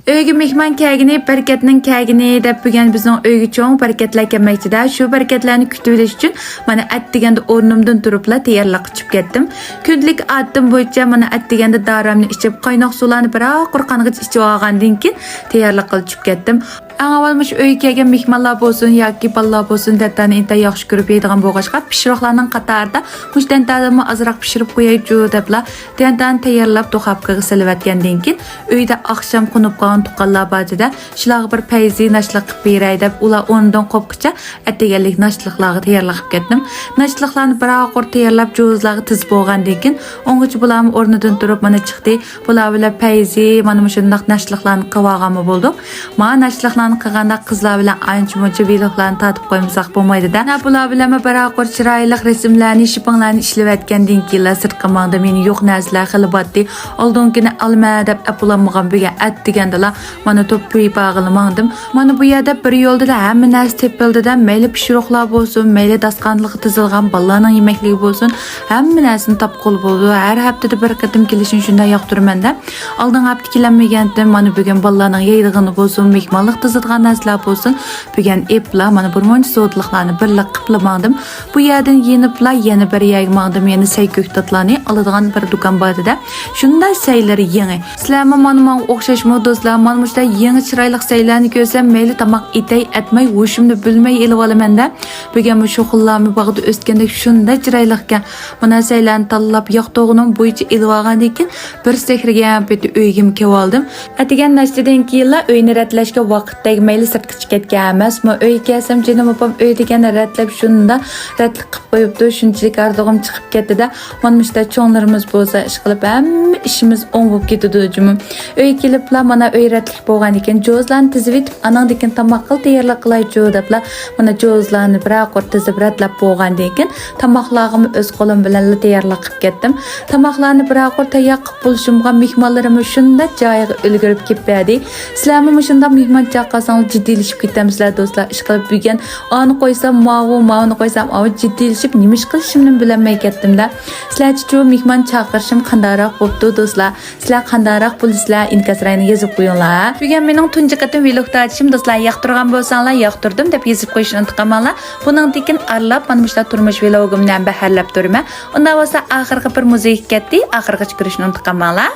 Uyga mehmon kelgini, bereketning kelgini deb bugun bizning uyga cho'ng bereketlar kelmoqda. Shu bereketlarni kutib olish uchun mana atdiganda o'rnimdan turibla tayyorlik qilib ketdim. Kunlik odatim bo'yicha mana atdiganda daramni ichib, qaynoq suvlarni biroq qurqang'ich ichib olgandan keyin tayyorlik qilib ketdim. Avvalmış uyga kelgan mehmonlar bo'lsin yoki bolalar bo'lsin dadani inta yaxshi ko'rib yeydigan bo'lg'achqa pishiriqlarning qatorida mushdan tadimni azroq pishirib qo'yaychu debla dandan tayyorlab to'xabga silvatgandan keyin uyda oqshom qunib qolgan tuqqanlar bajida shularga bir payzi nashliq qilib beray deb ular o'rnidan qopqicha ataganlik nashliqlarga tayyorlab ketdim. Nashliqlarni biroq tayyorlab jo'zlarga tizib bo'lgandan keyin o'ng'ich bularni o'rnidan turib mana chiqdi. Bular bilan payzi mana shundaq nashliqlarni qilib olganmi bo'ldi. Mana nashliqlarni qilganda qizlar bilan ancha-muncha viyliqlarni tatib qo'ymasak bo'lmaydi-da. Bular bilan biroq chiroyli rasmlarni, shipinglarni ishlayotgandan keyin sirtqa mangda meni yo'q narsalar qilib batdi. Oldingina olma deb apulamagan bo'lgan at degandalar mana to'ppi bag'ilmandim. Mana bu yerda bir yo'lda hamma narsa tepildi-da, mayli pishiriqlar bo'lsin, mayli dasqanliqqa tizilgan bolalarning yemakligi bo'lsin, hamma narsani topqul bo'ldi. Har haftada bir qatim kelishini shunday yoqtiraman-da. Oldin hafta kelmagandim, mana bugun bolalarning yeydig'ini bo'lsin, mehmonlik tizilgan narsalar bo'lsin, bugun epla mana bir muncha so'tliqlarni birlik qiplamandim. Bu yerdan yenibla yana bir yagmandim, yana sayko'k tatlarni oladigan bir do'kon bor-da. Shunday saylari yangi. Sizlarga mana o'xshashmi do'stlar? Mana bu yangi chiroyli saylarni ko'rsam, mayli tomoq etay atmay, o'shimni bilmay elib olaman-da. Bugun shu xillarni bog'da o'sgandek shunday chiroyli ekan. Mana saylarni tanlab yoqtog'ining bo'yicha elib olgandan keyin bir sehrga peti uygim kelib oldim. Atigan nashtadan keyin uyni ratlashga vaqtdagi mayli sirtqa chiqib ketgan emas. Men uyga kelsam jinim opam uy degan ratlab shunda ratlik qilib qo'yibdi. Shunchalik ardig'im chiqib ketdi-da. Mana shunda cho'nglarimiz bo'lsa ish qilib hamma ishimiz o'ng bo'lib ketdi jumim. Uyga kelibla mana uy ratlik bo'lgan ekan jo'zlarni tizib etib, anandikin tomoq qil tayyorlab qilaychu debla mana jo'zlarni biroq tizib ratlab bo'lgandan keyin tomoqlarni o'z qo'lim bilan tayyorlab qilib ketdim. Tomoqlarni biroq tayyor qilib bo'lishimga mehmonlarim shunda joyiga ulgurib ketdi. Sizlarmi shunda mehmon chaqasangiz jiddiylashib ketamizlar do'stlar. Ish qilib bugun oni qo'ysam, mavni qo'ysam, jiddiylashib nima ish qilishimni bilmay ketdim-da. Sizlarchi mehmon chaqirishim qandayroq bo'pti do'stlar? Sizlar qandayroq bo'lisizlar? Inkasrayni yozib qo'yinglar. Bugun mening tunji qatim vlog tartishim do'stlar yoqtirgan bo'lsanglar, yoqtirdim deb yozib qo'yishni unutmanglar. Buning tekin arlab mana bu turmush vlogimdan baharlab turman. Undan bo'lsa oxirgi bir muzika ketdi, oxirgacha ko'rishni unutmanglar.